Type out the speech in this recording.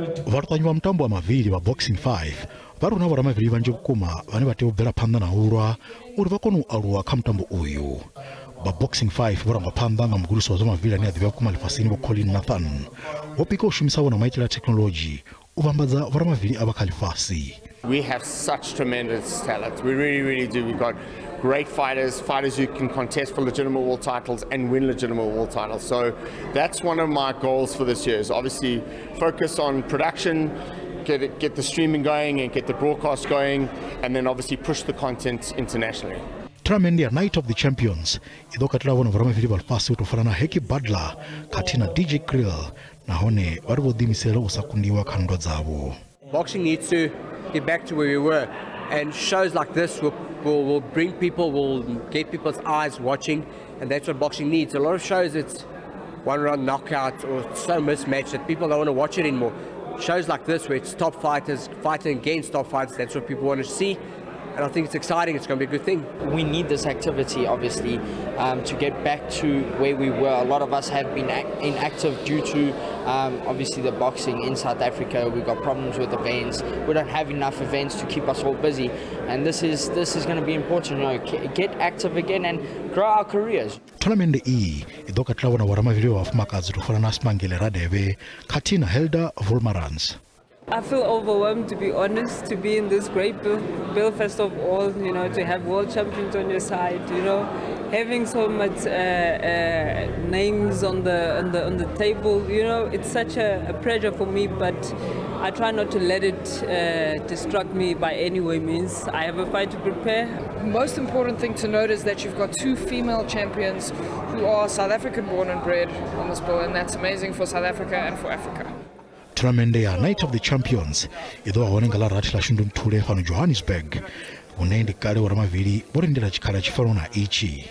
Vhalutanyi va mutambo wa mavili wa boxing 5 vari na varamavili vanje vhukuma vane va tea u bvela phanda na urwa uri va kone u aluwa kha mutambo uyu. Ba boxing 5 voranga phanda nga mugudisi wa zwa mavili ane a ḓivha vhukuma lifhasini vho Nathan wo pika u shumisa vhona maitele a technology u vhambadza varamavili a vha kha lifhasi. We have such tremendous talent. We really do. We've got great fighters who can contest for legitimate world titles and win legitimate world titles. So that's one of my goals for this year is obviously focus on production, get the streaming going and get the broadcast going, and then obviously push the content internationally. Thinamennde, Night of the Champions, ido katelaho na varamavili va lifhasi u tou fana na Heki Butler khathihi na DJ Krill nahone vari vho ḓiimisela u sa kundiwa kha nndwa dzavho. Boxing needs to get back to where we were, and shows like this will bring people, will get people's eyes watching, and that's what boxing needs. A lot of shows it's one round knockout or so mismatched that people don't want to watch it anymore. Shows like this where it's top fighters fighting against top fighters, that's what people want to see. And I think it's exciting, it's going to be a good thing. We need this activity, obviously, to get back to where we were. A lot of us have been inactive due to, obviously, the boxing in South Africa. We've got problems with events. We don't have enough events to keep us all busy. And this is going to be important, you know, get active again and grow our careers. Thonamennde ido katelaho na varamavili va vafumakadzi to fana na Simangele Radebe khathihi na Helda Volmarans. I feel overwhelmed, to be honest, to be in this great bill first of all, you know, to have world champions on your side, you know, having so much names on the table, you know, it's such a pleasure for me, but I try not to let it distract me by any way means. I have a fight to prepare. The most important thing to note is that you've got two female champions who are South African born and bred on this bill, and that's amazing for South Africa and for Africa. Thinamennde ya Night of the Champions ido aonenga la rathi la Shundum Thule fhano Johannesburg une ndi kale varamavili vorindira chikhala chifano na ichi.